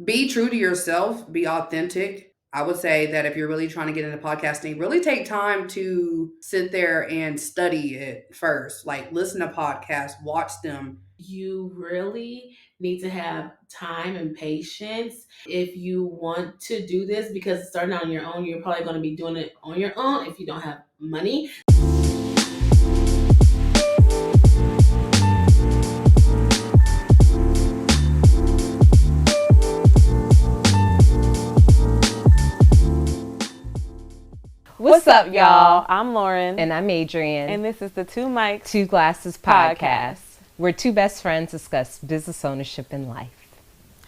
Be true to yourself, be authentic. I would say that if you're really trying to get into podcasting, really take time to sit there and study it first. Like listen to podcasts, watch them. You really need to have time and patience if you want to do this, because starting out on your own, you're probably going to be doing it on your own if you don't have money. What's up, y'all? I'm Lauren. And I'm Adrian. And this is the Two Mics, Two Glasses podcast. Where two best friends discuss business ownership and life.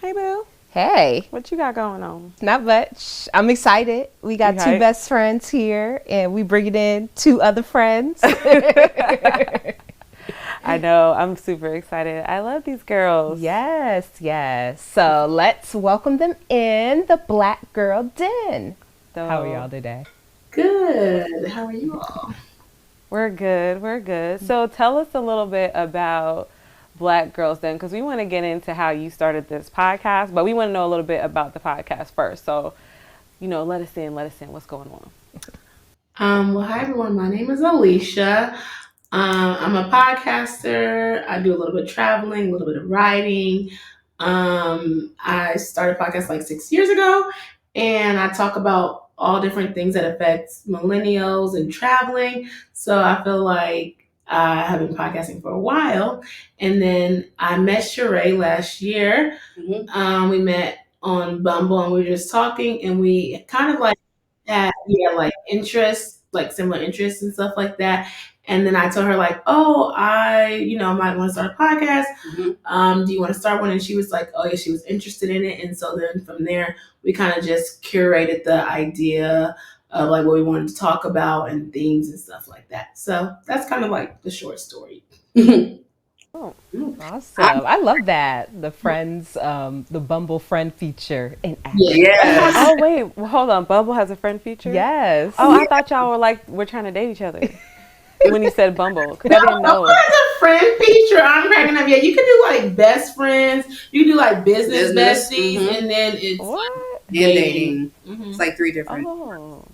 Hey, boo. Hey. What you got going on? Not much. I'm excited. We got two best friends here, and we bringing in two other friends. I know. I'm super excited. I love these girls. Yes, yes. So let's welcome them in the Black Girl Den. How are y'all today? Good. How are you all? We're good. We're good. So tell us a little bit about Black Girls Den, because we want to get into how you started this podcast, but we want to know a little bit about the podcast first. So, let us in. What's going on? Well, hi, everyone. My name is Alieshia. I'm a podcaster. I do a little bit of traveling, a little bit of writing. I started a podcast like 6 years ago, and I talk about all different things that affect millennials and traveling. So I feel like I have been podcasting for a while. And then I met Sheree last year. Mm-hmm. We met on Bumble and we were just talking, and we kind of like had interests, like similar interests and stuff like that. And then I told her like, oh, I might want to start a podcast. Mm-hmm. Do you want to start one? And she was like, oh yeah, she was interested in it. And so then from there, we kind of just curated the idea of like what we wanted to talk about and themes and stuff like that. So that's kind of like the short story. Oh, awesome. I love that. The friends, the Bumble friend feature in action. Yes. Oh, wait. Well, hold on. Bumble has a friend feature? Yes. Oh, I thought y'all were trying to date each other when you said Bumble. Because I didn't know. Bumble has a friend feature. I'm cracking up. Yeah, you can do like best friends. You can do like business besties. Mm-hmm. And then it's what? Dating. Mm-hmm. It's like 3 different. Oh.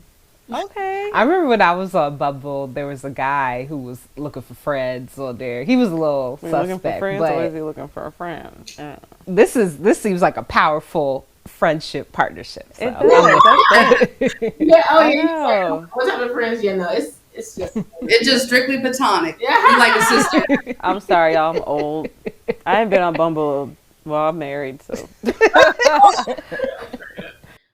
Okay. I remember when I was on Bumble, there was a guy who was looking for friends on there. He was a little suspect. Looking for friends, or is he looking for a friend? This seems like a powerful friendship partnership. So. Yeah. Oh yeah. What type of friends? Yeah. No. It's just strictly platonic. Yeah. You're like a sister. I'm sorry, y'all. I'm old. I haven't been on Bumble. Well, I'm married, so.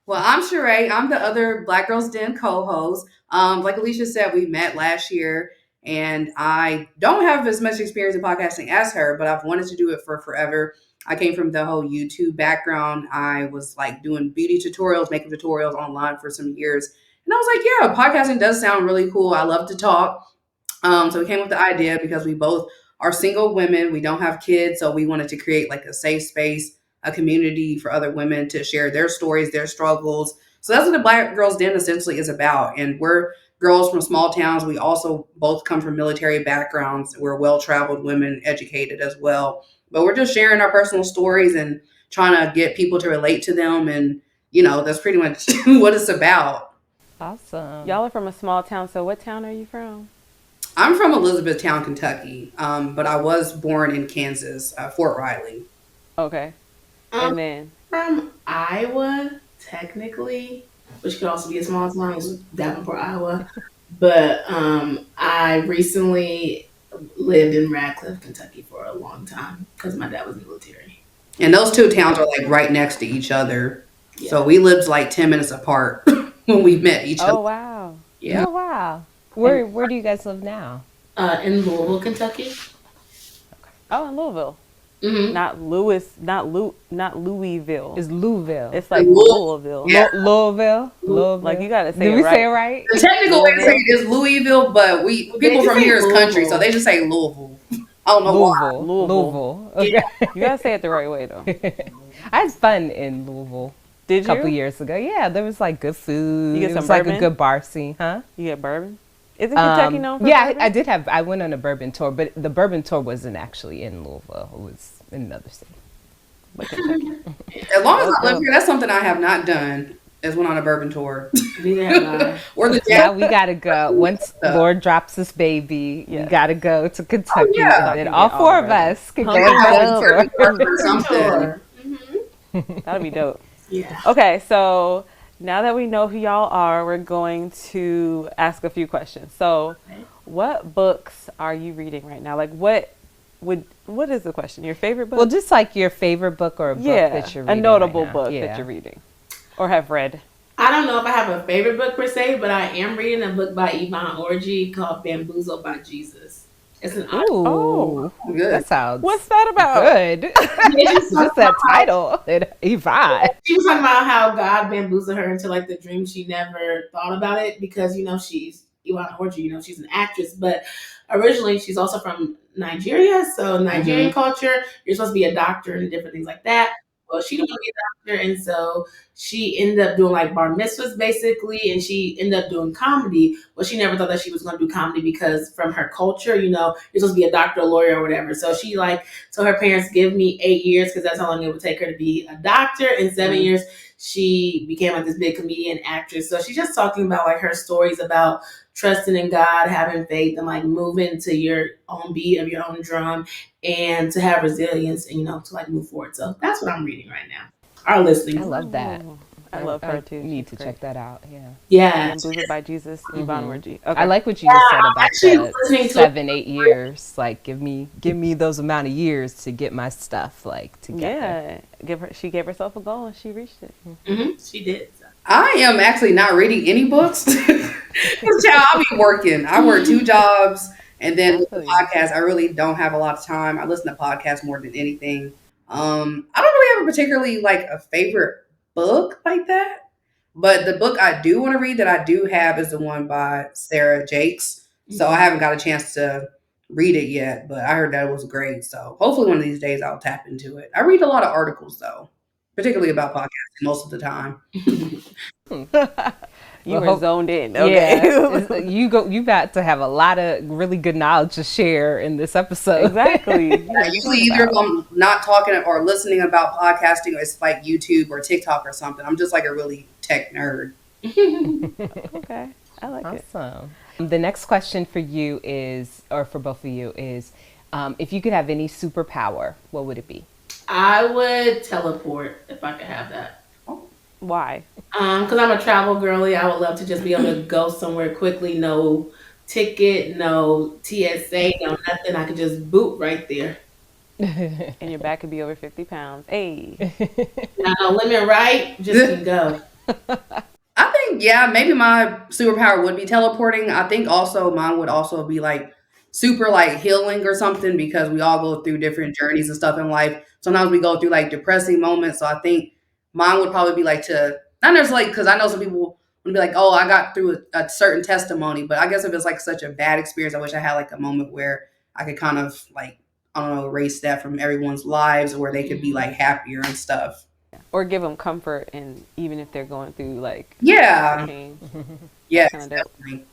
Well, I'm Sheree. I'm the other Black Girls Den co-host. Like Alieshia said, we met last year, and I don't have as much experience in podcasting as her, but I've wanted to do it for forever. I came from the whole YouTube background. I was like doing beauty tutorials, makeup tutorials online for some years. And I was like, yeah, podcasting does sound really cool. I love to talk. So we came up with the idea because we both are single women. We don't have kids. So we wanted to create like a safe space, a community for other women to share their stories, their struggles. So that's what the Black Girls Den essentially is about. And we're girls from small towns. We also both come from military backgrounds. We're well-traveled women, educated as well. But we're just sharing our personal stories and trying to get people to relate to them. And, that's pretty much what it's about. Awesome. Y'all are from a small town. So what town are you from? I'm from Elizabethtown, Kentucky. But I was born in Kansas, Fort Riley. Okay. And then from Iowa, technically, which could also be a small town, it's Davenport, Iowa. But I recently lived in Radcliffe, Kentucky for a long time because my dad was military. And those two towns are like right next to each other. Yeah. So we lived like 10 minutes apart when we met each other. Oh, wow. Yeah. Oh, wow. Where do you guys live now? In Louisville, Kentucky. Okay. Oh, in Louisville. Mm-hmm. Not Louisville. It's Louisville. It's like Louisville. Yeah. Louisville. Like you gotta say Did it we right. say it right? The technical way to say it is Louisville, but people from here is country, so they just say Louisville. I don't know why. Louisville. Okay. Yeah. You gotta say it the right way though. I had fun in Louisville. Did you? A couple years ago. Yeah, there was like good food. You get some it was like bourbon? a good bar scene, huh? You get bourbon? Isn't Kentucky known for yeah, bourbon? I went on a bourbon tour, but the bourbon tour wasn't actually in Louisville. It was in another city. but Kentucky. As long as I live Dope. here, that's something I have not done. Is went on a bourbon tour Neither have I. or the Now jazz we gotta go. Once stuff. Lord drops this baby, we Yes. gotta go to Kentucky, yeah. and then Kentucky, all get all four the of bourbon. us can go Pumpkin on bourbon tour. Or something. Tour. That'd be dope. Yeah. Okay, so now that we know who y'all are, we're going to ask a few questions. So, what books are you reading right now? Like, what is the question? Your favorite book? Well, just like your favorite book or a book that you're a reading. notable right now. book Yeah. that you're reading or have read. I don't know if I have a favorite book per se, but I am reading a book by Yvonne Orji called Bamboozled by Jesus. It's an Ooh, Oh, Good. that sounds What's that about? good. Just that title, Yvonne. She was talking about how God bamboozled her into like the dream she never thought about it because she's Yvonne Orji, she's an actress, but originally she's also from Nigeria, so Nigerian culture, you're supposed to be a doctor and different things like that. Well, she didn't want to be a doctor, and so she ended up doing like bar mitzvahs basically, and she ended up doing comedy. Well, she never thought that she was going to do comedy because from her culture, you're supposed to be a doctor, a lawyer, or whatever. So she told her parents, give me 8 years because that's how long it would take her to be a doctor. In 7 years, she became like this big comedian actress. So she's just talking about like her stories about trusting in God, having faith, and like moving to your own beat of your own drum, and to have resilience, and to like move forward. So that's what I'm reading right now. Our listening. I love that. I love her too. Need She's to great. check that out. Yeah. Yeah. Bamboozled by Jesus, Yvonne Orji. Okay. I like what you just said about actually listening the to- 7-8 years. Like, give me those amount of years to get my stuff like together. Yeah, she gave herself a goal and she reached it. She did. So. I am actually not reading any books. Child, I'll be working. I work 2 jobs, and then with the podcast, I really don't have a lot of time. I listen to podcasts more than anything. I don't really have a particularly like a favorite book like that, but the book I do want to read that I do have is the one by Sarah Jakes. So I haven't got a chance to read it yet, but I heard that it was great. So hopefully one of these days I'll tap into it. I read a lot of articles though, particularly about podcasting most of the time. You were zoned in. Okay. Yeah, you got to have a lot of really good knowledge to share in this episode. Exactly. Yeah, usually either if I'm not talking or listening about podcasting, or it's like YouTube or TikTok or something. I'm just like a really tech nerd. Okay, I like it. Awesome. The next question for you is, or for both of you is, if you could have any superpower, what would it be? I would teleport if I could have that. Why? Because I'm a travel girly. I would love to just be able to go somewhere quickly. No ticket, no TSA, no nothing. I could just boot right there. And your back could be over 50 pounds. Hey. Now, no limit, right? Just can go. I think, yeah, maybe my superpower would be teleporting. I think also mine would also be like super like healing or something, because we all go through different journeys and stuff in life. Sometimes we go through like depressing moments. So I think mine would probably be like to, not necessarily, because I know some people would be like, oh, I got through a certain testimony. But I guess if it's like such a bad experience, I wish I had like a moment where I could kind of like, I don't know, erase that from everyone's lives, where they could be like happier and stuff. Or give them comfort, and even if they're going through like Yeah. pain. Yeah, Kinda dope. definitely.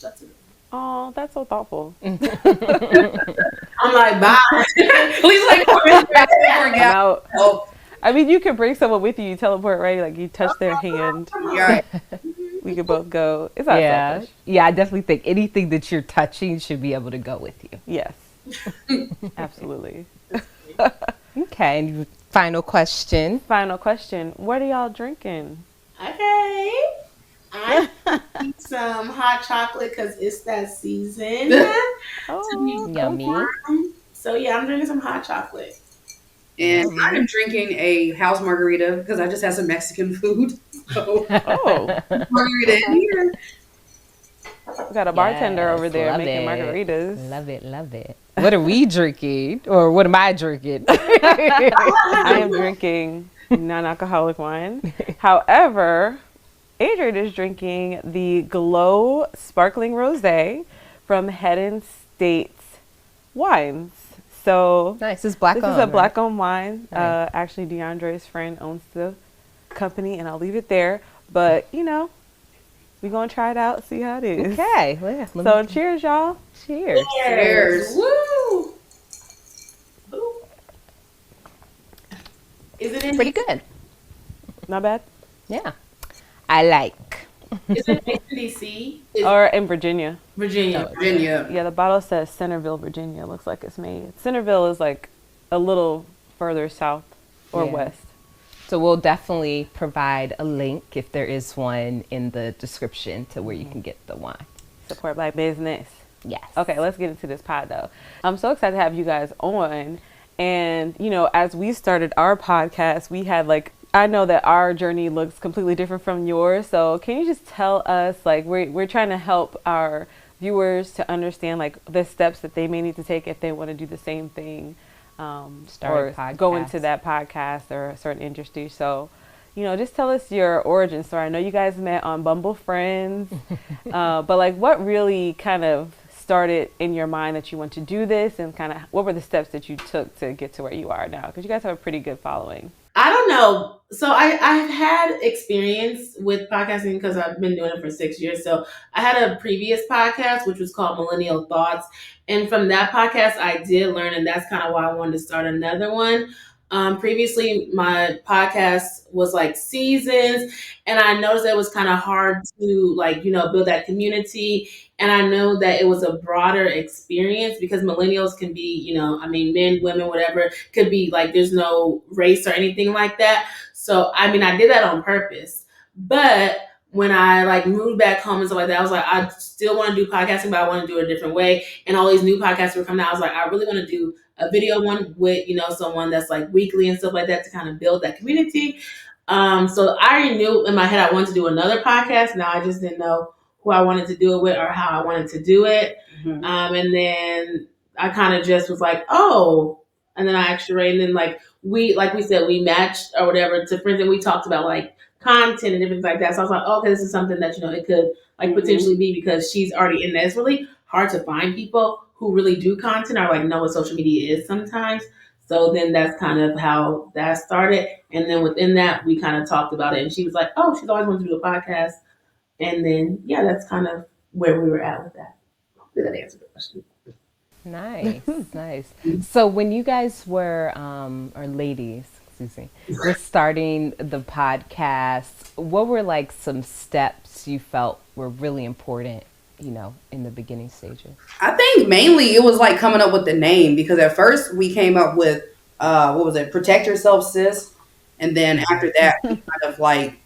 That's it. Oh, that's so thoughtful. I'm like, bye. Please like I'm out. Oh, I mean, you can bring someone with you. You teleport, right? Like you touch their hand. you're right. We could both go. It's not selfish. Yeah, I definitely think anything that you're touching should be able to go with you. Yes. Absolutely. Okay, and final question. Final question. What are y'all drinking? Okay. I need some hot chocolate because it's that season. Oh, Yummy. So yeah, I'm drinking some hot chocolate. And I am drinking a house margarita because I just had some Mexican food. So, oh. margarita in here. We got a bartender over there love making it. margaritas. Love it, love it. What are we drinking? Or what am I drinking? I am drinking non-alcoholic wine. However, Adrian is drinking the Glow Sparkling Rosé from Head States Wines. So Nice. It's black this on. is a right? black-owned wine. Right. Actually, DeAndre's friend owns the company, and I'll leave it there. But, we're going to try it out, see how it is. Okay. Well, yeah, So cheers, y'all. cheers. Cheers. Woo! Ooh. it in Pretty good. Not bad. Yeah. I like. Is it based in DC? Or in Virginia. Virginia. Virginia. Yeah, the bottle says Centerville, Virginia. It looks like it's made. Centerville is like a little further south or Yeah. west. So we'll definitely provide a link if there is one in the description to where you can get the wine. Support black business. Yes. Okay, let's get into this pod though. I'm so excited to have you guys on. And, you know, as we started our podcast, we had like, I know that our journey looks completely different from yours. So can you just tell us, like, we're trying to help our viewers to understand like the steps that they may need to take if they want to do the same thing, Start a or go into podcast. that podcast or a certain industry. So, you know, just tell us your origin story. I know you guys met on Bumble Friends, but like what really kind of started in your mind that you want to do this, and kind of what were the steps that you took to get to where you are now? Because you guys have a pretty good following. I don't know. So I've had experience with podcasting because I've been doing it for 6 years. So I had a previous podcast, which was called Millennial Thoughts. And from that podcast, I did learn, and that's kind of why I wanted to start another one. Previously, my podcast was like seasons, and I noticed that it was kind of hard to like, build that community. And I know that it was a broader experience because millennials can be, I mean, men, women, whatever, could be like, there's no race or anything like that. So, I mean, I did that on purpose. But when I like moved back home and stuff like that, I was like, I still want to do podcasting, but I want to do it a different way. And all these new podcasts were coming out. I was like, I really want to do a video one with, someone that's like weekly and stuff like that to kind of build that community. So I already knew in my head I wanted to do another podcast. Now I just didn't know who I wanted to do it with or how I wanted to do it. Mhm. And then I kind of just was like, oh, and then I actually, and then like we said, we matched or whatever to friends, and we talked about like content and different things like that. So I was like, okay, this is something that, it could like potentially be because she's already in there. It's really hard to find people who really do content or like know what social media is sometimes. So then that's kind of how that started. And then within that, we kind of talked about it. And she was like, oh, she's always wanted to do a podcast. And then, yeah, that's kind of where we were at with that. Hopefully that answered the question. Nice, nice. So when you guys were, or ladies, excuse me, were starting the podcast, what were like some steps you felt were really important, in the beginning stages? I think mainly it was like coming up with the name, because at first we came up with what was it? Protect Yourself, Sis. And then after that, we kind of like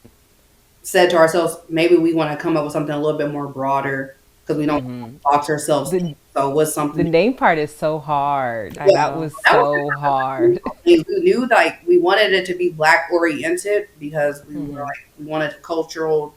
said to ourselves, maybe we want to come up with something a little bit more broader because we don't box ourselves. So what's The something name part is so hard. I That know. was so hard. we knew, like we wanted it to be Black oriented because we were like we wanted a cultural,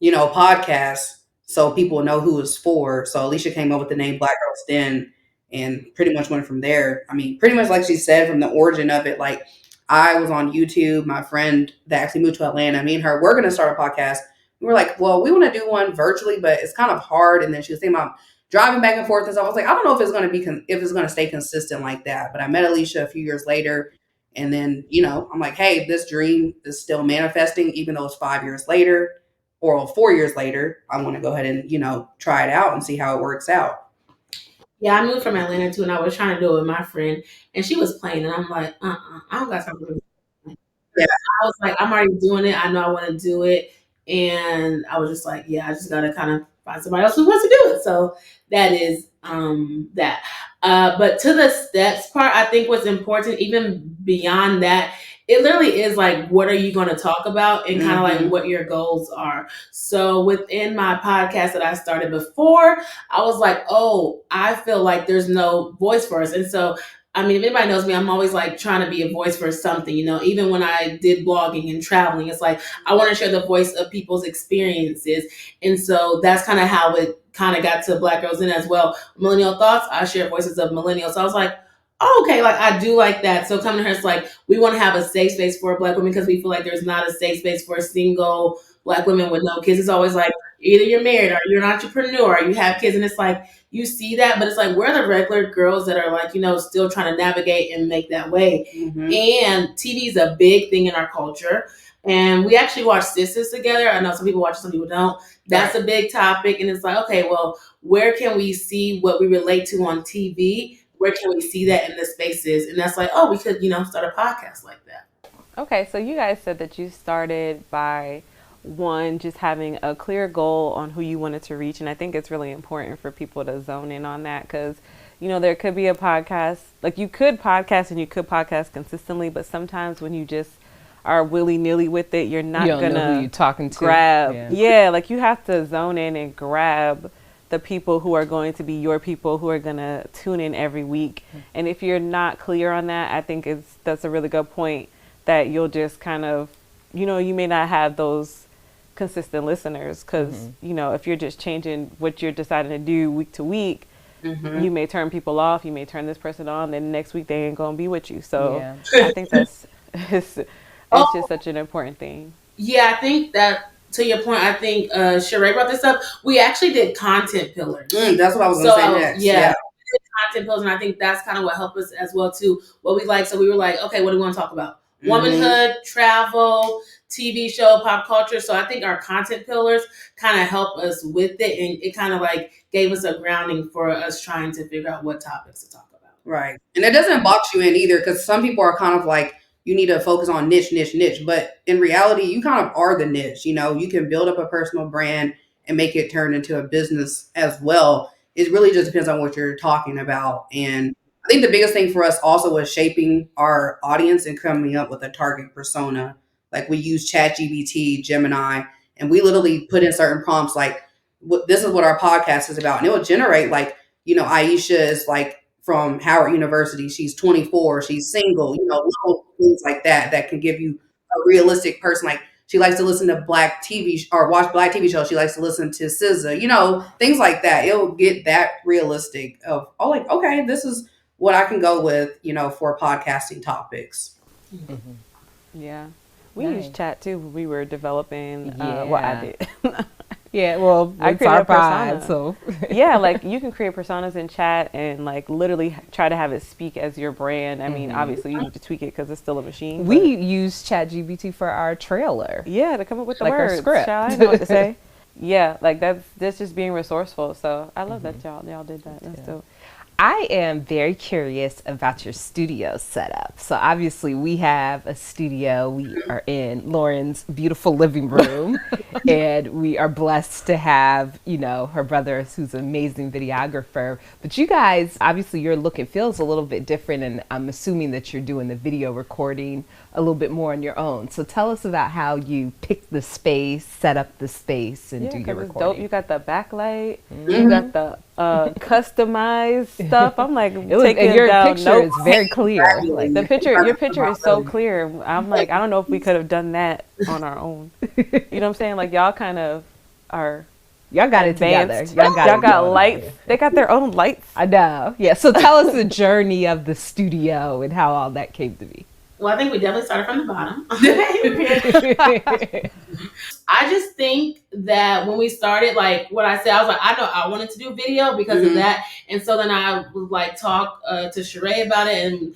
podcast so people know who it's for. So Alicia came up with the name Black Girls Den and pretty much went from there. I mean, pretty much like she said, from the origin of it, like I was on YouTube. My friend that actually moved to Atlanta, me and her, we're going to start a podcast. We were like, well, we want to do one virtually, but it's kind of hard. And then she was thinking about driving back and forth and stuff. I was like, I don't know if it's going to be, if it's going to stay consistent like that. But I met Alicia a few years later. And then, I'm like, hey, this dream is still manifesting, even though it's 5 years later or 4 years later. I want to go ahead and, try it out and see how it works out. Yeah, I moved from Atlanta too, and I was trying to do it with my friend, and she was playing, and I'm like, I don't got time to do it. Yeah. I was like, I'm already doing it. I know I want to do it. And I was just like, yeah, I just got to kind of find somebody else who wants to do it. So that is that. But to the steps part, I think what's important, even beyond that, it literally is like, what are you going to talk about and kind of like what your goals are. So within my podcast that I started before, I was like, oh, I feel like there's no voice for us. And so I mean, if anybody knows me, I'm always like trying to be a voice for something, even when I did blogging and traveling, it's like, I want to share the voice of people's experiences. And so that's kind of how it kind of got to Black Girls In as well. Millennial Thoughts, I share voices of millennials. So I was like, oh, okay, like I do like that. So coming to her, it's like, we want to have a safe space for Black women because we feel like there's not a safe space for single Black women with no kids. It's always like, either you're married or you're an entrepreneur or you have kids. And it's like, you see that, but it's like, we're the regular girls that are like, still trying to navigate and make that way. And TV is a big thing in our culture. And we actually watch Sisters together. I know some people watch, some people don't. That's a big topic. And it's like, okay, well, where can we see what we relate to on TV? Where can we see that in the spaces? And that's like, oh, we could, start a podcast like that. Okay, so you guys said that you started by one, just having a clear goal on who you wanted to reach. And I think it's really important for people to zone in on that because, you know, there could be a podcast, like you could podcast and you could podcast consistently, but sometimes when you just are willy nilly with it, you're not You don't know who gonna you're talking to. grab. Yeah, like you have to zone in and grab the people who are going to be your people who are going to tune in every week. And if you're not clear on that, I think that's a really good point that you'll just kind of, you know, you may not have those consistent listeners because, you know, if you're just changing what you're deciding to do week to week, you may turn people off, you may turn this person on, then next week they ain't going to be with you. So I think that's, it's just such an important thing. Yeah, I think that to your point, I think Sheree brought this up. We actually did content pillars. That's what I was going to say next. Yeah. We did content pillars, and I think that's kind of what helped us as well too. What we like, so we were like, okay, what do we want to talk about? Womanhood, travel, TV show, pop culture. So I think our content pillars kind of help us with it, and it kind of like gave us a grounding for us trying to figure out what topics to talk about. Right. And it doesn't box you in either because some people are kind of like, you need to focus on niche. But in reality, you kind of are the niche. You know, you can build up a personal brand and make it turn into a business as well. It really just depends on what you're talking about. And I think the biggest thing for us also was shaping our audience and coming up with a target persona. Like we use ChatGPT, Gemini, and we literally put in certain prompts like, this is what our podcast is about. And it will generate like, you know, Aisha is like from Howard University. She's 24. She's single. You know, little things like that that can give you a realistic person. Like she likes to listen to Black TV or watch Black TV shows. She likes to listen to SZA. You know, things like that. It'll get that realistic of, oh, like, okay, this is what I can go with, you know, for podcasting topics. Yeah. We Nice. used chat too when we were developing what I did. Yeah, well, I it's created our a persona. pod, so Yeah, like you can create personas in chat and like literally try to have it speak as your brand. I mean, obviously you need to tweak it because it's still a machine. we use ChatGPT for our trailer. yeah, to come up with the like our words. script. Child, I know what to say. Yeah, like that's just being resourceful. So I love that y'all did that. That's dope. I am very curious about your studio setup. So obviously we have a studio. We are in Lauren's beautiful living room and we are blessed to have, you know, her brother who's an amazing videographer. But you guys, obviously your look and feel is a little bit different and I'm assuming that you're doing the video recording a little bit more on your own. So tell us about how you pick the space, set up the space and do your it's dope. recording. You got the backlight. You got the customized stuff. I'm like taking and your down picture notes. is very clear. Like your picture is so clear. I'm like, I don't know if we could have done that on our own. You know what I'm saying? Like y'all kind of are Y'all got it together. advanced. Y'all Y'all got it lights. together. They got their own lights. I know. Yeah. So tell us the journey of the studio and how all that came to be. Well, I think we definitely started from the bottom. I just think that when we started, like what I said, I was like, I know I wanted to do video because of that. And so then I would like talk to Sheree about it. And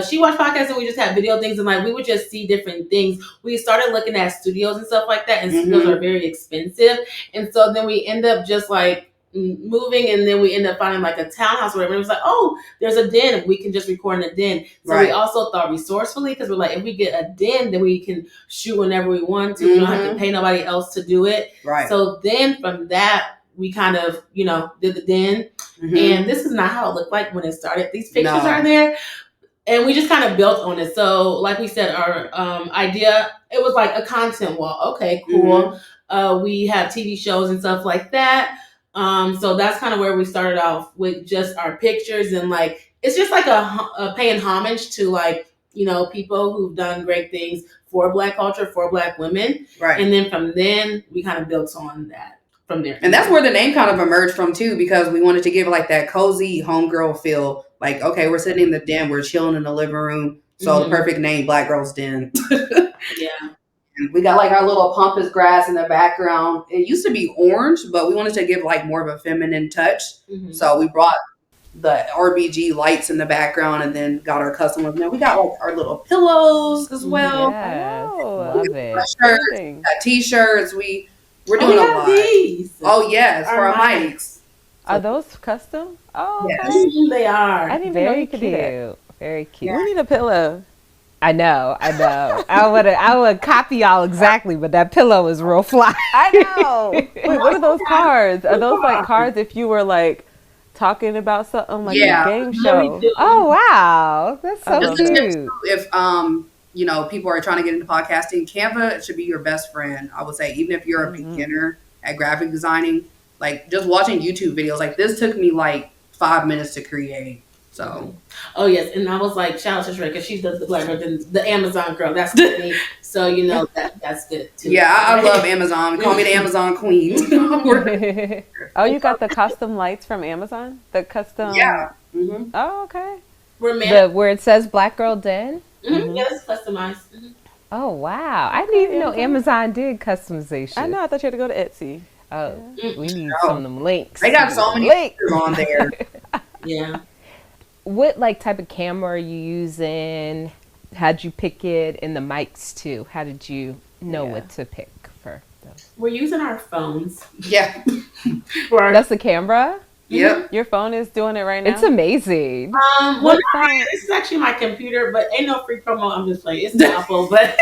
she watched podcasts and we just had video things. And like, we would just see different things. We started looking at studios and stuff like that. And studios are very expensive. And so then we end up just like moving and then we end up finding like a townhouse or whatever. It was like, oh, there's a den. We can just record in a den. So we also thought resourcefully because we're like, if we get a den, then we can shoot whenever we want to. We don't have to pay nobody else to do it. Right. So then from that, we kind of, you know, did the den. And this is not how it looked like when it started. These pictures are there. And we just kind of built on it. So like we said, our idea, it was like a content wall. Okay, cool. We have TV shows and stuff like that. So that's kind of where we started off with just our pictures and like, it's just like a paying homage to like, you know, people who've done great things for Black culture, for Black women. Right. And then from then we kind of built on that from there. And that's where the name kind of emerged from too, because we wanted to give it like that cozy homegirl feel. Like, okay, we're sitting in the den, we're chilling in the living room. So the perfect name, Black Girls Den. Yeah. We got like our little pampas grass in the background. It used to be orange, but we wanted to give like more of a feminine touch. So we brought the RBG lights in the background and then got our custom ones. Now we got like our little pillows as well. Yes, Oh, love it. Shirts, got t-shirts. We're doing a lot. These. Oh yes, for our mics. Are those custom? Oh, okay. Yes. They are. I didn't even know Very you could do that. cute. Very cute. We need a pillow. I know. I would copy y'all exactly, but that pillow is real fly. I know. Wait, what are those cards? Are those like cards if you were like talking about something like a game show? Oh wow, that's so love Just a tip cute. too, if people are trying to get into podcasting, Canva should be your best friend. I would say, even if you're a beginner at graphic designing, like just watching YouTube videos, like this took me like 5 minutes to create. So, Oh yes, and I was like, shout out to Shrek because she does the black girl, the Amazon girl. That's me. So that's good too. yeah, I love Amazon. Call me the Amazon queen. Oh, you got the custom lights from Amazon? The custom. Yeah. Oh, okay. Where it says Black Girl Den. Yeah, it's customized. Oh wow, I didn't even know Amazon did customization. I know. I thought you had to go to Etsy. Oh, we need some of them links. They got so many links on there. Yeah. What like type of camera are you using? How'd you pick it? And the mics too. How did you know what to pick for those? We're using our phones. Yeah. That's the camera? Yep. Your phone is doing it right now? It's amazing. This is actually my computer, but ain't no free promo. I'm just playing. It's Apple, but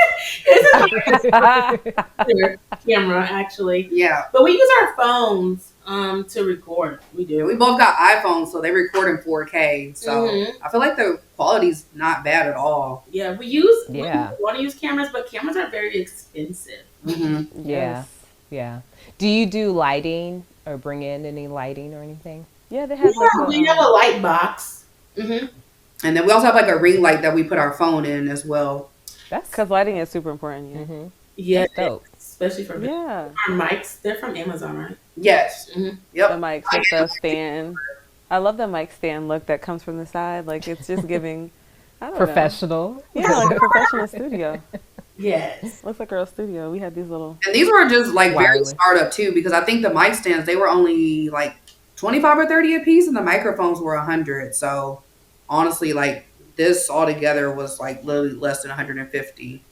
it's a camera actually. Yeah. But we use our phones to record. We do. We both got iPhones, so they record in 4K. So I feel like the quality's not bad at all. Yeah, we want to use cameras, but cameras are very expensive. Yeah. Do you do lighting or bring in any lighting or anything? Yeah, they have we have a light box. And then we also have like a ring light that we put our phone in as well. That's because lighting is super important. Yeah, that's dope. Especially for our mics. They're from Amazon, right? Yes. Yep. The mics with the stand. I love the mic stand look that comes from the side. Like it's just giving professional. Yeah, like a professional studio. Yes. Looks like a real studio. We had these little. And these were just like very startup too, because I think the mic stands, they were only like 25 or 30 a piece and the microphones were 100. So honestly, like this altogether was like literally less than 150.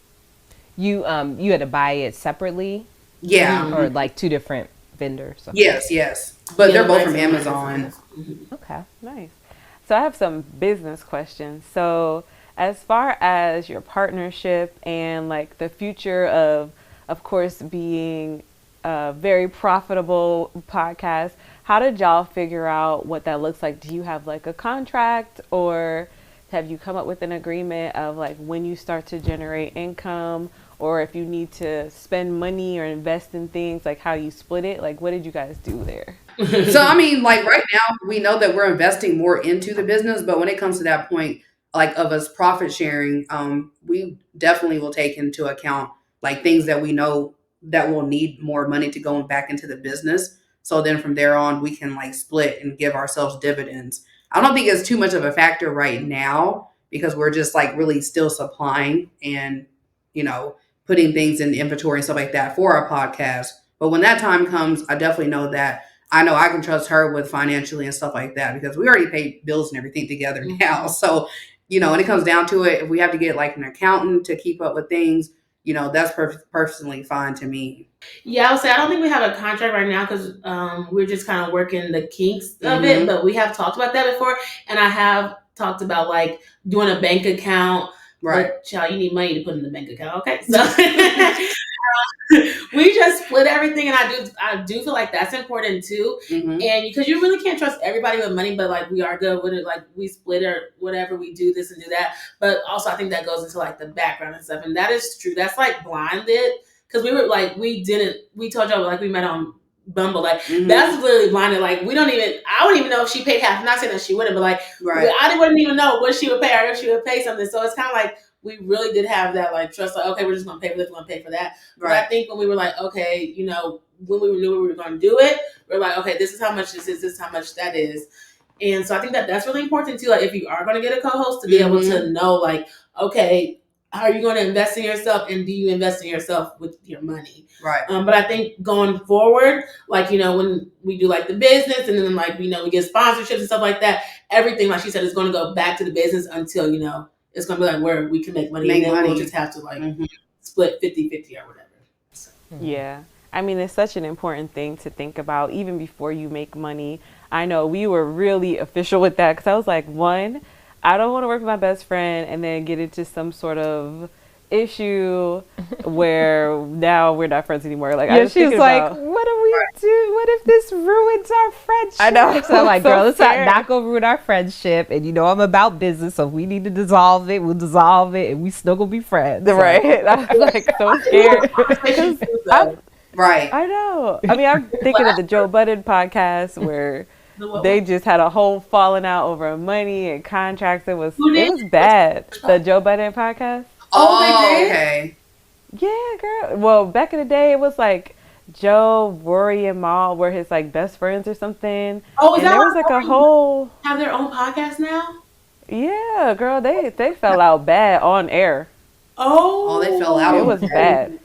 You had to buy it separately? Yeah. Or like two different vendors? Okay. Yes. But they're both from Amazon. Okay. Nice. So I have some business questions. So as far as your partnership and like the future of course, being a very profitable podcast, how did y'all figure out what that looks like? Do you have like a contract, or have you come up with an agreement of like when you start to generate income, or if you need to spend money or invest in things, like how you split it? Like what did you guys do there? So, I mean, like right now we know that we're investing more into the business, but when it comes to that point, like of us profit sharing, we definitely will take into account like things that we know that will need more money to go back into the business. So then from there on, we can like split and give ourselves dividends. I don't think it's too much of a factor right now because we're just like really still supplying and, putting things in inventory and stuff like that for our podcast. But when that time comes, I definitely know that I know I can trust her with financially and stuff like that because we already pay bills and everything together now. So, when it comes down to it, if we have to get like an accountant to keep up with things, that's personally fine to me. Yeah, I would say I don't think we have a contract right now because we're just kind of working the kinks of it. But we have talked about that before, and I have talked about like doing a bank account. Right, but, child, you need money to put in the bank account. Okay, so we just split everything, and I do feel like that's important too. And because you really can't trust everybody with money, but like we are good with it. Like we split or whatever, we do this and do that. But also, I think that goes into like the background and stuff, and that is true. That's like blinded because we were like we told y'all like we met on Bumble. Like that's literally blinded. Like I wouldn't even know if she paid half. I'm not saying that she wouldn't, but like I wouldn't even know what she would pay or if she would pay something. So it's kind of like we really did have that like trust. Like okay, we're just gonna pay for this, we're gonna pay for that. But I think when we were like okay, when we knew we were gonna do it, we're like okay, this is how much this is, this is how much that is. And so I think that that's really important too. Like if you are gonna get a co-host to be able to know like okay, how are you going to invest in yourself, and do you invest in yourself with your money? Right. But I think going forward, like, when we do like the business and then like, we get sponsorships and stuff like that, everything, like she said, is going to go back to the business until, it's going to be like where we can make money. And then we'll just have to like split 50-50 or whatever. So. Yeah. I mean, it's such an important thing to think about even before you make money. I know we were really official with that because I was like, one, I don't want to work with my best friend and then get into some sort of issue where now we're not friends anymore. Like, I was she's thinking like, about, what do we do? What if this ruins our friendship? I know. So I'm like, So girl, let's scared. not go ruin our friendship. And you know, I'm about business, so if we need to dissolve it, we'll dissolve it, and we still gonna be friends. right? I was like so scared. 'Cause Right. I know. I mean, I'm thinking of the Joe Budden podcast where they just had a whole falling out over money and contracts. It was bad. The Joe Budden podcast. Oh, they did? Okay. Yeah, girl. Well, back in the day, it was like Joe, Rory, and Mal were his like best friends or something. Oh, is and that there was like a whole have their own podcast now? yeah, girl. They fell out bad on air. Oh, they fell out. It was bad.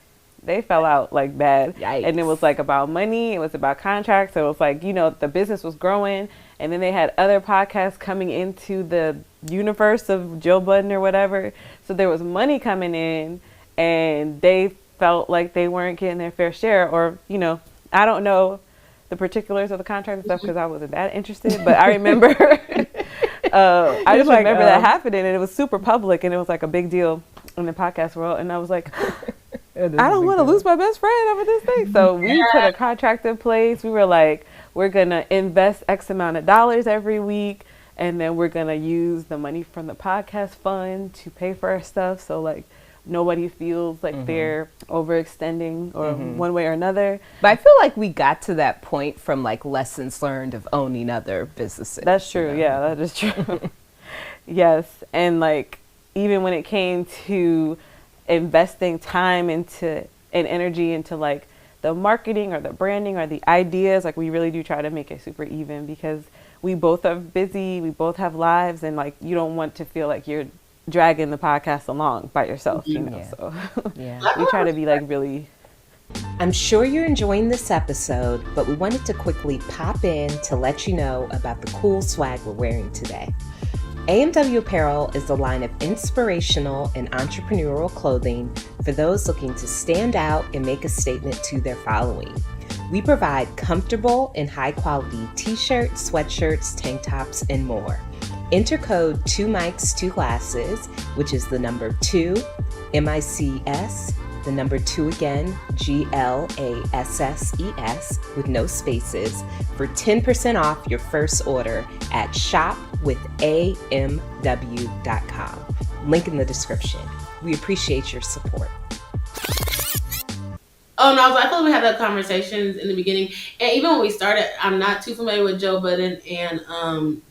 They fell out like bad. Yikes. And it was like about money. It was about contracts. So it was like, you know, the business was growing. And then they had other podcasts coming into the universe of Joe Budden or whatever. So there was money coming in and they felt like they weren't getting their fair share. Or, you know, I don't know the particulars of the contract and stuff because I wasn't that interested. But I remember, I just remember that happening and it was super public and it was like a big deal in the podcast world. And I was like, I don't want to lose my best friend over this thing. So we put a contract in place. We were like, we're going to invest X amount of dollars every week. And then we're going to use the money from the podcast fund to pay for our stuff. So like nobody feels like they're overextending or one way or another. But I feel like we got to that point from like lessons learned of owning other businesses. That's true. You know? Yeah, that is true. Yes. And like, even when it came to investing time into and energy into like the marketing or the branding or the ideas, like we really do try to make it super even because we both are busy, we both have lives, and like you don't want to feel like you're dragging the podcast along by yourself, you know. Yeah. So Yeah. we try to be like really. I'm sure you're enjoying this episode, but we wanted to quickly pop in to let you know about the cool swag we're wearing today. AMW Apparel is a line of inspirational and entrepreneurial clothing for those looking to stand out and make a statement to their following. We provide comfortable and high-quality t-shirts, sweatshirts, tank tops, and more. Enter code 2mics2glasses, which is the number 2, MICS, the number 2 again, GLASSES, with no spaces, for 10% off your first order at shopwithamw.com. Link in the description. We appreciate your support. Oh no, I feel like we had that conversations in the beginning, and even when we started, I'm not too familiar with Joe Budden and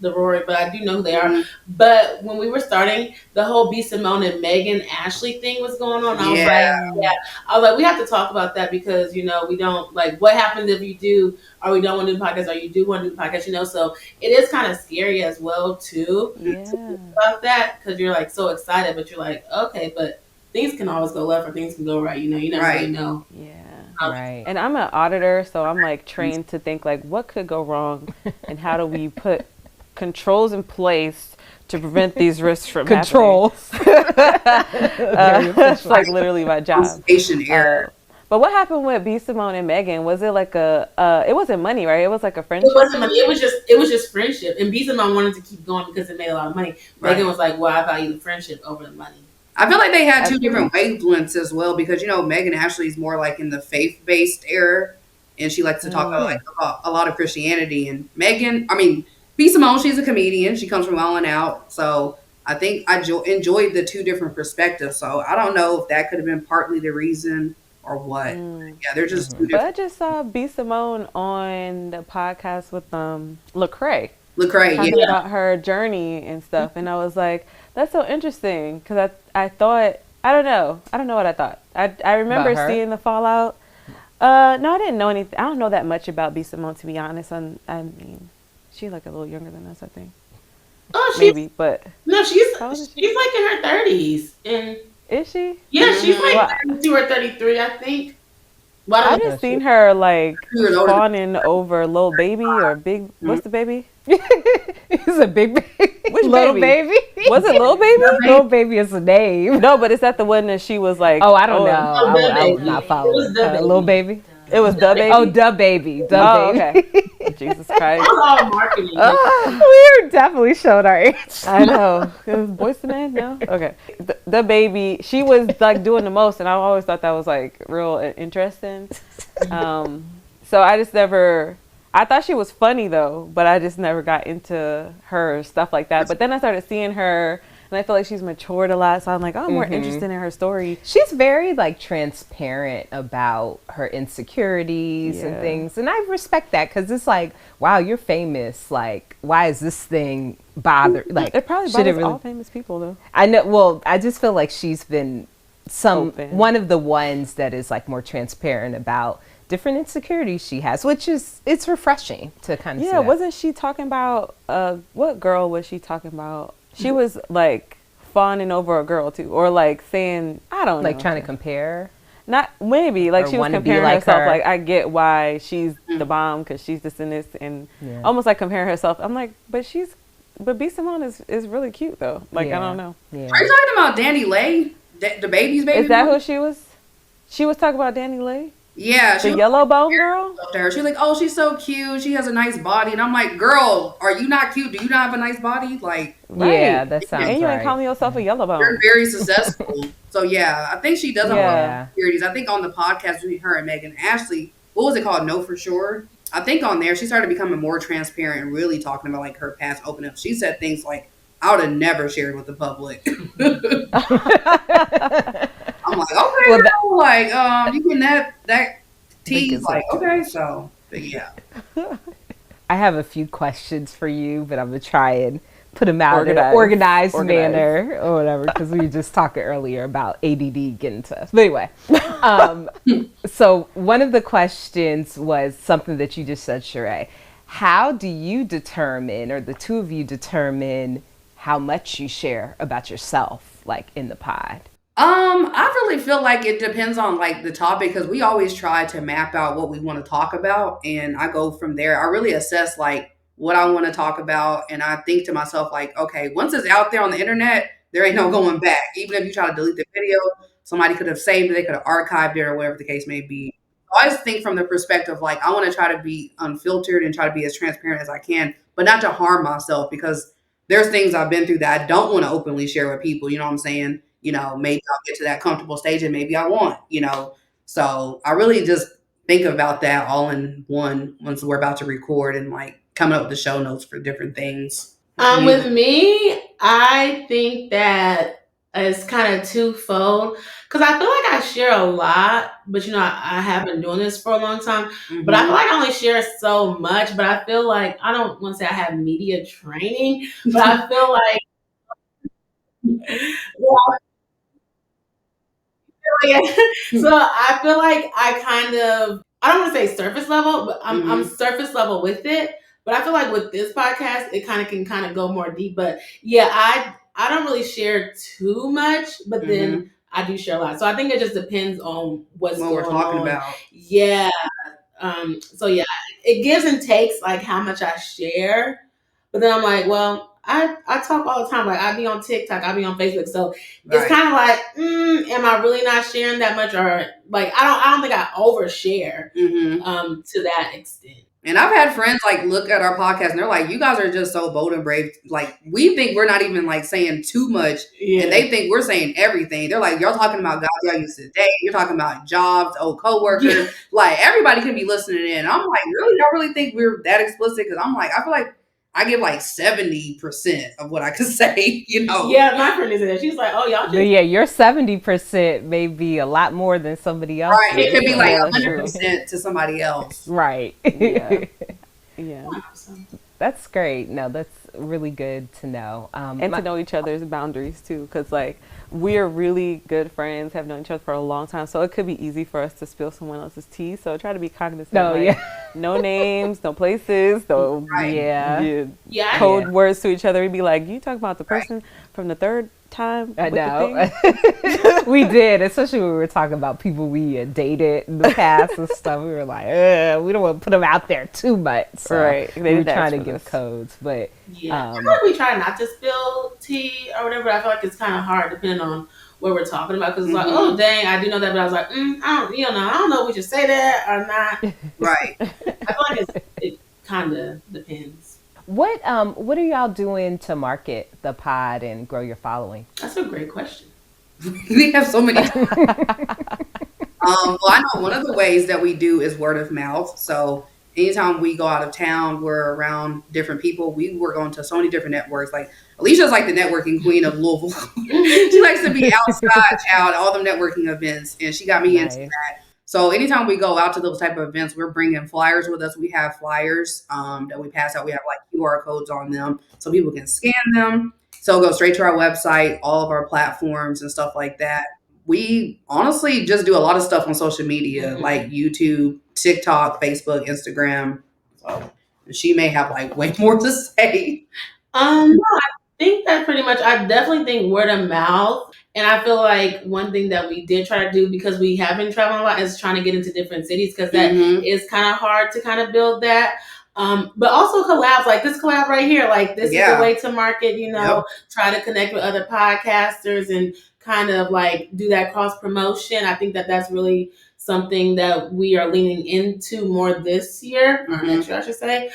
the Rory, but I do know who they are. But when we were starting, the whole B. Simone and Megan Ashley thing was going on. I was like, we have to talk about that because you know we don't like what happens if you do, or we don't want to do the podcast, or you do want to do the podcast, you know. So it is kind of scary as well too to think about that because you're like so excited, but you're like, okay, but things can always go left or things can go right. You know, you never really know. Yeah. Right. And I'm an auditor, so I'm like trained to think like what could go wrong and how do we put controls in place to prevent these risks from happening. It's like literally my job. Error. But what happened with B. Simone and Megan? Was it like it wasn't money, right? It was like a friendship. It wasn't money. It was just friendship. And B. Simone wanted to keep going because it made a lot of money. Right. Megan was like, well, I value the friendship over the money. I feel like they had two different wavelengths as well because, you know, Megan Ashley is more like in the faith-based era and she likes to talk about a lot of Christianity. And B. Simone, she's a comedian. She comes from All and Out. So I think I enjoyed the two different perspectives. So I don't know if that could have been partly the reason or what. Yeah, they're just two different. But I just saw B. Simone on the podcast with Lecrae. Talking about her journey and stuff. And I was like, that's so interesting because I thought, I don't know what I thought. I remember seeing the fallout. No, I didn't know anything. I don't know that much about B. Simone, to be honest. I mean, she's like a little younger than us, I think. Oh, maybe, but no, she's like in her 30s. And is she? Yeah, she's like 32 or 33, I think. Well, I just seen her like fawning over Lil Baby or Big. What's the baby? It's a big baby. Which Little baby? Was it Lil Baby? Little Baby is a name. No, but is that the one that she was like? Oh, I don't know. I would not follow it. Little Baby. It was Da Baby. Oh, Da Baby. Okay. Jesus Christ. It was all marketing. We were definitely showed our age. I know. It was Boyz II Men? No? Okay. The baby, she was like doing the most, and I always thought that was like real interesting. So I just never, I thought she was funny though, but I just never got into her stuff like that. But then I started seeing her, and I feel like she's matured a lot, so I'm like, oh, I'm more interested in her story. She's very like transparent about her insecurities and things, and I respect that because it's like, wow, you're famous. Like, why is this thing bother? Like, It probably bothers all famous people though. I know. Well, I just feel like she's been Open. one of the ones that is like more transparent about different insecurities she has, which is, it's refreshing to kind of see that. Wasn't she talking about, what girl was she talking about? She was like fawning over a girl too, or like saying, I don't know. Like trying to compare? Not, maybe, like Or she was wanna be comparing like herself, her. like I get why she's the bomb because she's this and this, and almost like comparing herself. I'm like, but B. Simone is really cute though. Like, I don't know. Are you talking about Danny Lay? The baby's baby? Is that who she was? She was talking about Danny Lay? Yeah. The yellow bone girl? She's like, oh, she's so cute. She has a nice body. And I'm like, girl, are you not cute? Do you not have a nice body? Like, Yeah, that sounds And you ain't right. calling yourself a yellow bone. you're very successful. So, yeah, I think she does have a lot Yeah. of insecurities. I think on the podcast between her and Megan Ashley, what was it called? Know For Sure. I think on there, she started becoming more transparent and really talking about like her past open up. She said things like, I would have never shared with the public. I'm like, okay, Well, girl, like, you getting that tease, like, okay, so, but yeah. I have a few questions for you, but I'm going to try and put them out in an Organized. organized manner or whatever, because we were just talking earlier about ADD getting to us. But anyway, so one of the questions was something that you just said, Sheree. How do you determine, or the two of you determine, how much you share about yourself, like in the pod? I really feel like it depends on like the topic because we always try to map out what we want to talk about, and I go from there. I really assess like what I want to talk about, and I think to myself like, okay, once it's out there on the internet, there ain't no going back. Even if you try to delete the video, somebody could have saved it, they could have archived it, or whatever the case may be. I always think from the perspective like I want to try to be unfiltered and try to be as transparent as I can, but not to harm myself because there's things I've been through that I don't want to openly share with people. You know what I'm saying? You know, maybe I'll get to that comfortable stage and maybe I won't, you know. So I really just think about that all in one once we're about to record and like coming up with the show notes for different things. With me, I think that it's kind of twofold because I feel like I share a lot, but you know, I have been doing this for a long time. But I feel like I only share so much. But I feel like I don't want to say I have media training, but I feel like so I feel like I kind of, I don't want to say surface level, but I'm surface level with it. But I feel like with this podcast, it kind of can kind of go more deep. But yeah, I don't really share too much, but then I do share a lot. So I think it just depends on what's what going we're talking on. about. Yeah. So yeah, it gives and takes like how much I share. But then I'm like, well, I talk all the time. Like I be on TikTok, I be on Facebook. So it's kind of like, am I really not sharing that much? Or like I don't think I overshare to that extent. And I've had friends like look at our podcast and they're like, you guys are just so bold and brave. Like we think we're not even like saying too much and they think we're saying everything. They're like, you're talking about guys y'all used to date. You're talking about jobs, old coworkers. Yeah. Like everybody can be listening in. I'm like, really? Y'all really think we're that explicit? Because I'm like, I feel like I give like 70% of what I could say, you know? Yeah, my friend is that. She's like, oh, y'all just... Yeah, your 70% may be a lot more than somebody else. Right. It could be like 100% to somebody else. Right. Yeah. Yeah. That's great. No, that's really good to know. And to know each other's boundaries too. Because like we're really good friends, have known each other for a long time. So it could be easy for us to spill someone else's tea. So try to be cognizant. No, like, no names, no places, no code words to each other. We'd be like, you talk about the person from the third time. I know. We did, especially when we were talking about people we dated in the past and stuff. We were like, we don't want to put them out there too much. So right. We were trying to give codes, but I feel like we try not to spill tea or whatever. But I feel like it's kind of hard depending on what we're talking about because it's like, oh dang, I do know that, but I was like, I don't know if we should say that or not. Right. I feel like it kind of depends. What are y'all doing to market the pod and grow your following? That's a great question. We have so many. Well, I know one of the ways that we do is word of mouth. So anytime we go out of town, we're around different people. We work on to so many different networks. Like Alicia's like the networking queen of Louisville. She likes to be outside, child, all the networking events, and she got me into that. So anytime we go out to those type of events, we're bringing flyers with us. We have flyers that we pass out. We have like QR codes on them so people can scan them. So go straight to our website, all of our platforms and stuff like that. We honestly just do a lot of stuff on social media, like YouTube, TikTok, Facebook, Instagram. So she may have like way more to say. No, I think that pretty much. I definitely think word of mouth, and I feel like one thing that we did try to do because we have been traveling a lot is trying to get into different cities because that is kind of hard to kind of build that. But also collabs, like this collab right here, like this is a way to market. Try to connect with other podcasters and kind of like do that cross promotion. I think that that's really something that we are leaning into more this year, or next year, I should say.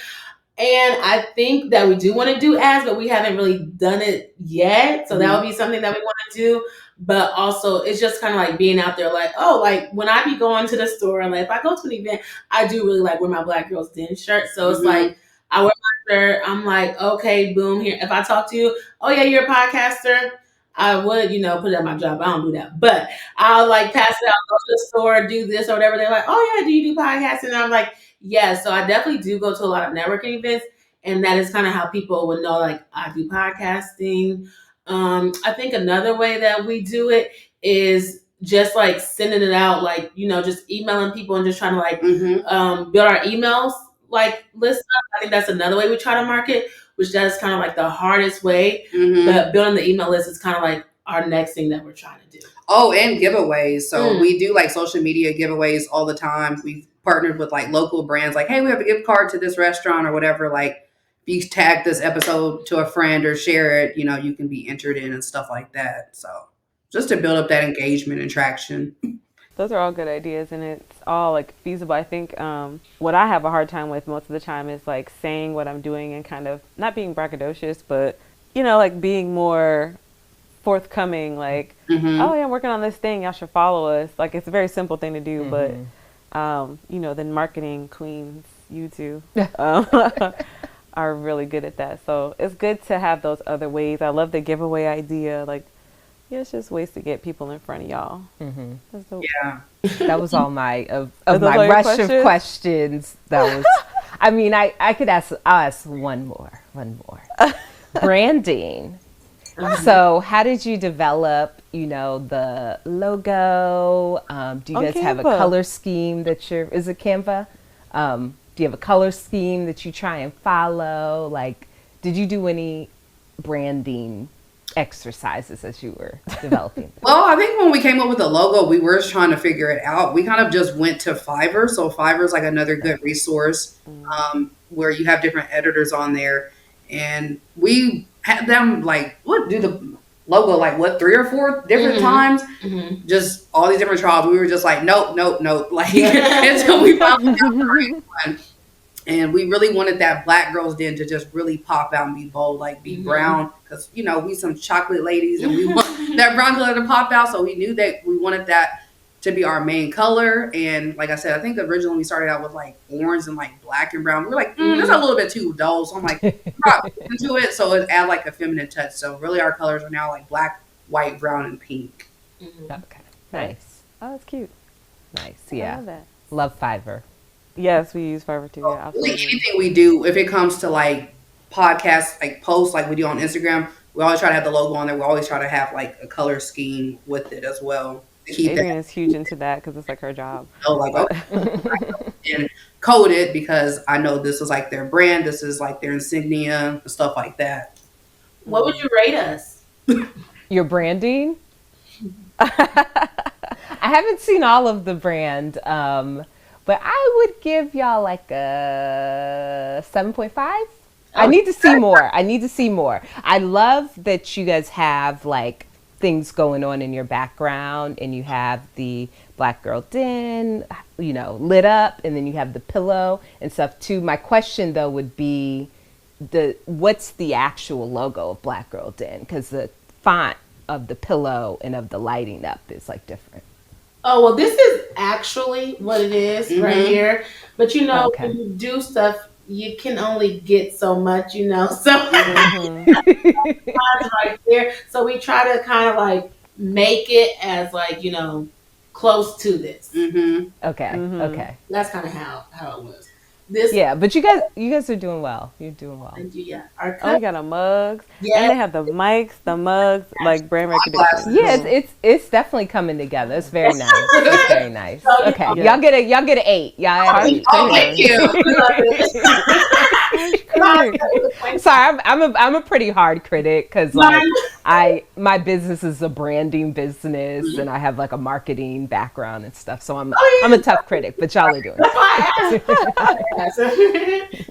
And I think that we do want to do ads, but we haven't really done it yet. So that would be something that we want to do. But also, it's just kind of like being out there, like, oh, like when I be going to the store, like if I go to an event, I do really like wear my Black Girls Den shirt. So it's like I wear my shirt. I'm like, okay, boom, here. If I talk to you, oh yeah, you're a podcaster. I would, put it on my job. I don't do that. But I'll like pass it out, go to the store, do this or whatever. They're like, oh yeah, do you do podcasting? And I'm like, yeah. So I definitely do go to a lot of networking events. And that is kind of how people would know, like, I do podcasting. I think another way that we do it is just like sending it out, like, just emailing people and just trying to like build our emails, like list up. I think that's another way we try to market, which that's kind of like the hardest way. But building the email list is kind of like our next thing that we're trying to do. Oh, and giveaways. So we do like social media giveaways all the time. We've partnered with like local brands, like, hey, we have a gift card to this restaurant or whatever. Like, if you tag this episode to a friend or share it, you can be entered in and stuff like that. So just to build up that engagement and traction. Those are all good ideas, and it's all like feasible. I think what I have a hard time with most of the time is like saying what I'm doing and kind of not being braggadocious, but like being more forthcoming. Like, oh yeah, I'm working on this thing. Y'all should follow us. Like, it's a very simple thing to do, but the marketing queens, you two, are really good at that. So it's good to have those other ways. I love the giveaway idea. Like, it's just ways to get people in front of y'all. Yeah. That was all my my rush of questions. That was, I mean, I could I'll ask one more. Branding. So how did you develop, the logo? Do you guys have a color scheme is it Canva? Do you have a color scheme that you try and follow? Like, did you do any branding exercises as you were developing? Well, I think when we came up with the logo, we were just trying to figure it out. We kind of just went to Fiverr. So Fiverr is like another good resource where you have different editors on there. And we had them like, do the logo like 3 or 4 different times, just all these different trials. We were just like, nope, like until we found out the right one. And we really wanted that Black Girls Den to just really pop out and be bold, like be brown, because we some chocolate ladies and we want that brown color to pop out. So we knew that we wanted that to be our main color. And like I said, I think originally we started out with like orange and like black and brown. We were like, that's a little bit too dull. So I'm like, into it. So it add like a feminine touch. So really our colors are now like black, white, brown, and pink. Okay. Nice. Oh, that's cute. Nice. Yeah. I love that. Love Fiverr. Yes, we use Fiverr too. Yeah, really anything we do, if it comes to like podcasts, like posts like we do on Instagram, we always try to have the logo on there. We always try to have like a color scheme with it as well. Adrian is huge into that because it's like her job. And code it because I know this is like their brand, this is like their insignia, stuff like that. What would you rate us? Your branding? I haven't seen all of the brand, but I would give y'all like a 7.5. I need to see more. I love that you guys have like things going on in your background and you have the Black Girl Den, you know, lit up, and then you have the pillow and stuff too. My question though would be what's the actual logo of Black Girl Den? Because the font of the pillow and of the lighting up is like different. Oh, well, this is actually what it is right here. But you know, when you do stuff, you can only get so much, you know. So right there. So we try to kind of like make it as like, you know, close to this. Okay. That's kind of how it was. Yeah, but you guys are doing well. You're doing well. Thank you. Yeah. We got a mugs. Yeah. And they have the mics, the mugs, like brand recognition. Yeah, it's definitely coming together. It's very nice. It's very nice. Okay. Y'all get an 8. Y'all have 8. Oh, thank you. Sorry, I'm a pretty hard critic because like my business is a branding business and I have like a marketing background and stuff. So I'm a tough critic, but y'all are doing it.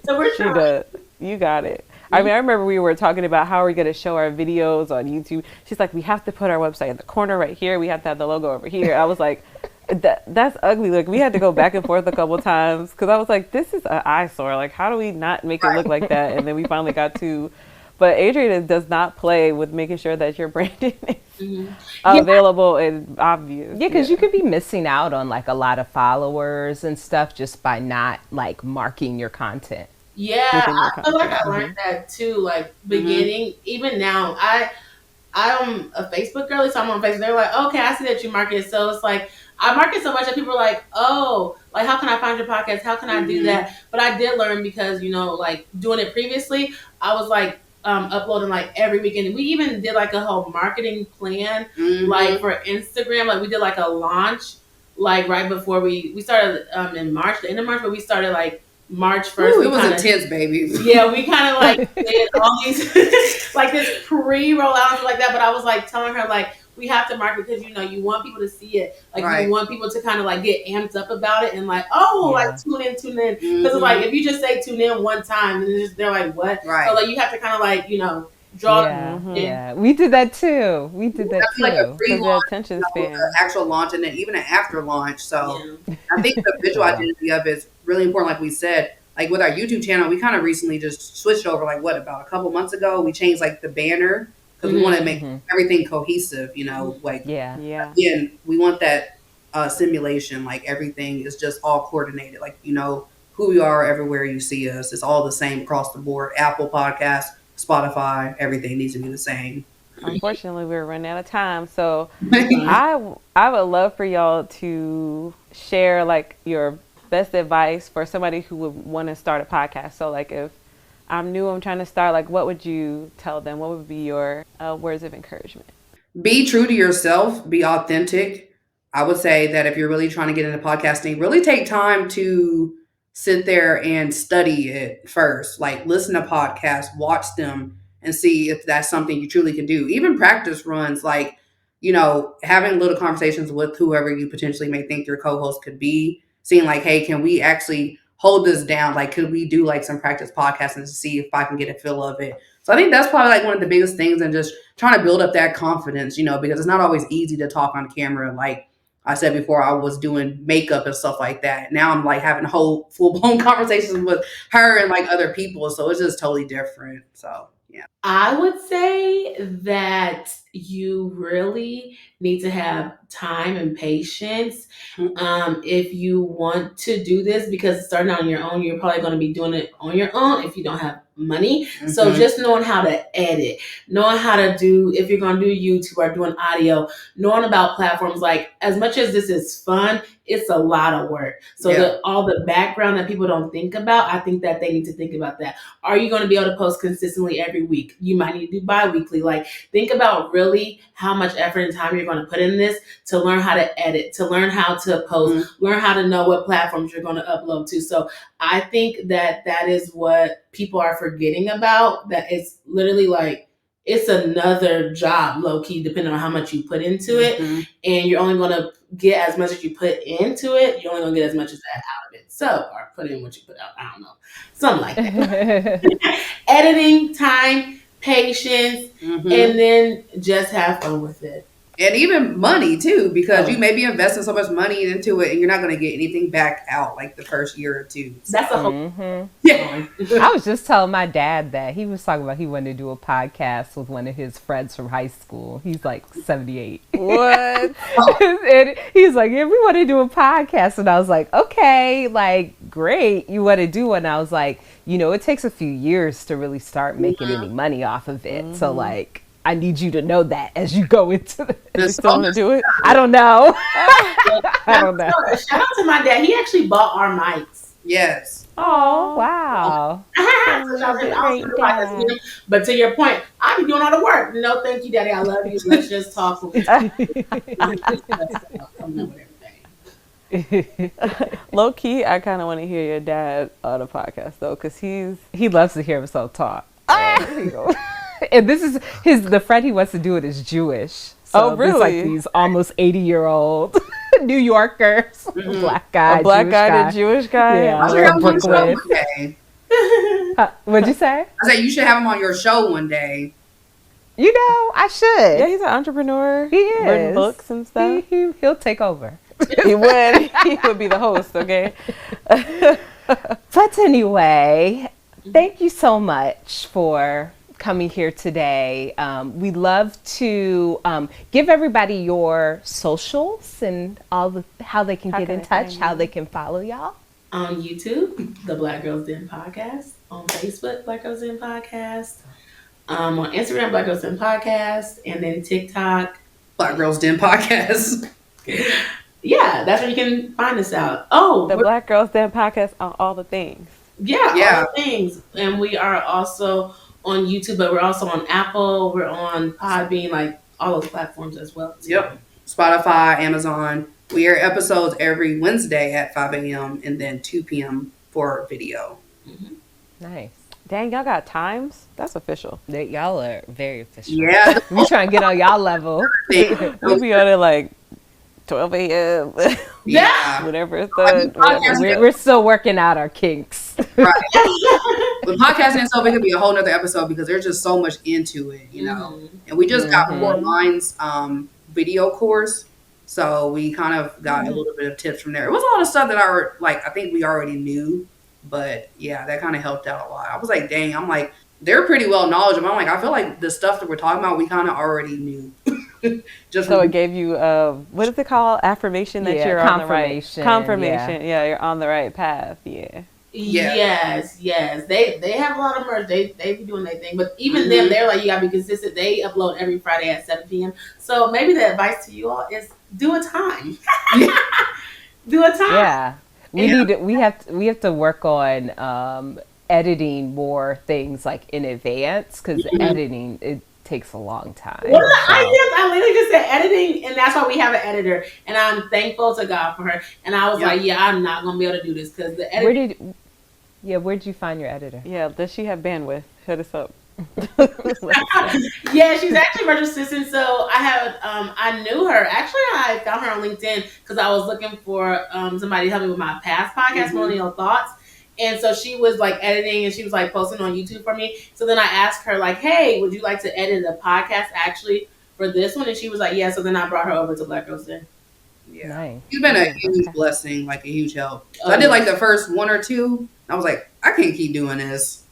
So we're trying. You got it. I mean, I remember we were talking about how we're going to show our videos on YouTube. She's like, we have to put our website in the corner right here. We have to have the logo over here. I was like, that's ugly. Like, we had to go back and forth a couple times because I was like, this is an eyesore. Like, how do we not make it look like that? And then we finally got to. But Adrian does not play with making sure that your branding is available and obvious. Yeah, because you could be missing out on like a lot of followers and stuff just by not like marking your content. Yeah, I feel like I learned that too. Like beginning, even now, I'm a Facebook girly, so I'm on Facebook. They're like, okay, I see that you market. So it's like I market so much that people are like, oh, like how can I find your podcast? How can I do that? But I did learn because you know, like doing it previously, I was like uploading like every weekend. We even did like a whole marketing plan, like for Instagram. Like we did like a launch, like right before we started in March, the end of March, but we started like March 1st. It was intense, baby. Yeah, we kind of like did all these like this pre-rollout like that. But I was like telling her like we have to market because you know you want people to see it. Like you want people to kind of like get amped up about it and like like tune in because it's like if you just say tune in one time and they're like what? Right. So like you have to kind of like you know draw. Yeah, we did that too. That's like a pre-launch, attention span, actual launch, and then even an after launch. So I think the visual identity of it is really important. Like we said, like with our YouTube channel, we kind of recently just switched over. Like about a couple months ago, we changed like the banner because we want to make everything cohesive. You know, like Again, we want that simulation. Like everything is just all coordinated. Like you know who we are everywhere you see us. It's all the same across the board. Apple Podcasts, Spotify, everything needs to be the same. Unfortunately, we're running out of time. So I would love for y'all to share like your best advice for somebody who would want to start a podcast. So like if I'm new, I'm trying to start, like what would you tell them? What would be your words of encouragement? Be true to yourself. Be authentic. I would say that if you're really trying to get into podcasting, really take time to sit there and study it first. Like listen to podcasts, watch them, and see if that's something you truly can do. Even practice runs, like, you know, having little conversations with whoever you potentially may think your co-host could be, seeing like, hey, can we actually hold this down? Like, could we do like some practice podcasting to see if I can get a feel of it? So I think that's probably like one of the biggest things, and just trying to build up that confidence, you know, because it's not always easy to talk on camera. Like I said before, I was doing makeup and stuff like that. Now I'm like having whole full-blown conversations with her and like other people. So it's just totally different. So yeah. I would say that you really need to have time and patience if you want to do this, because starting out on your own, you're probably going to be doing it on your own if you don't have money. So just knowing how to edit, knowing how to do, if you're going to do YouTube or doing audio, knowing about platforms, like as much as this is fun, it's a lot of work. So all the background that people don't think about, I think that they need to think about that. Are you going to be able to post consistently every week? You might need to do bi-weekly. Like think about really how much effort and time you're going to put in this to learn how to edit, to learn how to post, learn how to know what platforms you're going to upload to. So I think that is what people are forgetting about, that it's literally like, it's another job, low key, depending on how much you put into it. And you're only going to get as much as you put into it. You're only going to get as much as that out of it. So, or put in what you put out. I don't know. Something like that. Editing, time, patience, and then just have fun with it. And even money too, because you may be investing so much money into it and you're not going to get anything back out like the first year or two. So. That's a whole. Mm-hmm. Yeah. I was just telling my dad that he was talking about he wanted to do a podcast with one of his friends from high school. He's like 78. What? And he's like, yeah, we want to do a podcast. And I was like, okay, like, great. You want to do one? And I was like, you know, it takes a few years to really start making any money off of it. So, like, I need you to know that as you go into the. You still want to do it? I don't know. I don't know. Shout out to my dad. He actually bought our mics. Yes. Oh, wow. But to your point, I be doing all the work. No, thank you, Daddy. I love you. Let's just talk. Low key, I kind of want to hear your dad on a podcast though, because he loves to hear himself talk. And this is the friend he wants to do it is Jewish. So oh, really? It's like these almost 80-year-old New Yorkers, black guy, a black Jewish guy, guy. and a Jewish guy. Yeah, I should have him on the show Brooklyn. one day. What'd you say? I said you should have him on your show one day. You know, I should. Yeah, he's an entrepreneur. He is. Written books and stuff. He'll take over. He would. He would be the host. Okay. But anyway, thank you so much for coming here today. We'd love to give everybody your socials and how they can get in touch, how they can follow y'all. On YouTube, the Black Girls Den Podcast. On Facebook, Black Girls Den Podcast. On Instagram, Black Girls Den Podcast. And then TikTok, Black Girls Den Podcast. Yeah, that's where you can find us out. Oh, the Black Girls Den Podcast on all the things. Yeah, all the things. And we are also on YouTube, but we're also on Apple. We're on Podbean, like all those platforms as well. Yep. Spotify, Amazon. We air episodes every Wednesday at 5 a.m. and then 2 p.m. for video. Mm-hmm. Nice. Dang, y'all got times? That's official. Y'all are very official. Yeah. We trying to get on y'all level. We'll be on it like 12 a.m. Yeah. Whatever it's done. We're still working out our kinks. Right. With podcasting itself, it could be a whole nother episode because there's just so much into it, you know. Mm-hmm. And we just got Fort Lines video course. So we kind of got a little bit of tips from there. It was a lot of stuff that I think we already knew. But yeah, that kind of helped out a lot. I was like, dang, I'm like, they're pretty well knowledgeable. I'm like, I feel like the stuff that we're talking about, we kind of already knew. Just so it gave you, what is it called? Affirmation that you're on the right. Confirmation. Yeah, you're on the right path. Yeah. Yes. They have a lot of merch. They be doing their thing. But even them, they're like, you gotta be consistent. They upload every Friday at 7 p.m. So maybe the advice to you all is do a time. Do a time. Yeah. We have to work on editing more things like in advance because editing it takes a long time. I literally just said editing, and that's why we have an editor. And I'm thankful to God for her. And I was like, I'm not gonna be able to do this because the editing. Where'd you find your editor? Yeah, does she have bandwidth? Hit us up. Yeah, she's actually virtual assistant. So I knew her. Actually, I found her on LinkedIn because I was looking for somebody to help me with my past podcast, Millennial Thoughts. And so she was like editing and she was like posting on YouTube for me. So then I asked her like, hey, would you like to edit a podcast actually for this one? And she was like, yeah. So then I brought her over to Black Girls Den. Yeah. Nice. It's been a huge blessing, like a huge help. So I did like the first one or two. I was like, I can't keep doing this.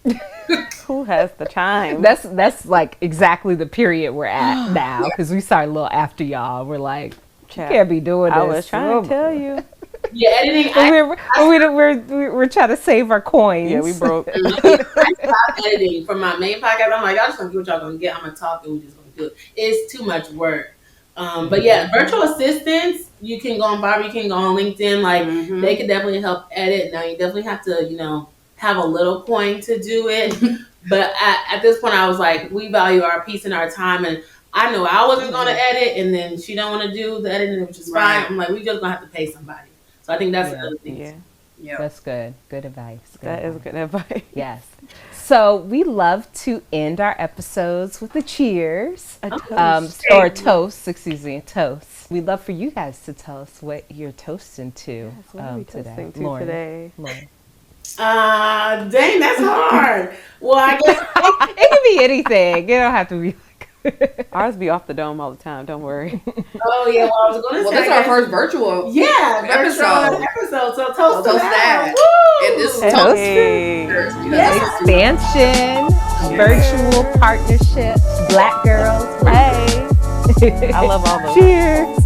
Who has the time? That's like exactly the period we're at now because we started a little after y'all. We're like, you can't be doing this. I was trying to tell you. Yeah, editing. We're trying to save our coins. Yeah, we broke. I stopped editing for my main podcast. I'm like, y'all just gonna get what y'all gonna get. I'm gonna talk and we're just gonna do it. It's too much work. But yeah, virtual assistants, you can go on Barbie, you can go on LinkedIn. Like they can definitely help edit. Now you definitely have to, have a little coin to do it. But at this point, I was like, we value our peace and our time. And I know I wasn't going to edit, and then she don't want to do the editing, which is fine. I'm like, we just gonna have to pay somebody. So I think that's another thing. Yeah, that's good. Good advice. That is good advice. Yes. So we love to end our episodes with a cheers, a toast. Or a toast. Excuse me, a toast. We'd love for you guys to tell us what you're toasting to today. Lauren. Dang, that's hard. Well, I guess it can be anything. It don't have to be like Ours be off the dome all the time. Don't worry. Oh yeah, well I was going to say. Well, this is our first virtual episode. So toast to that. And this Hey. toast Hey. Yes. Expansion, virtual partnerships, Black girls. Hey. I love all those. Cheers.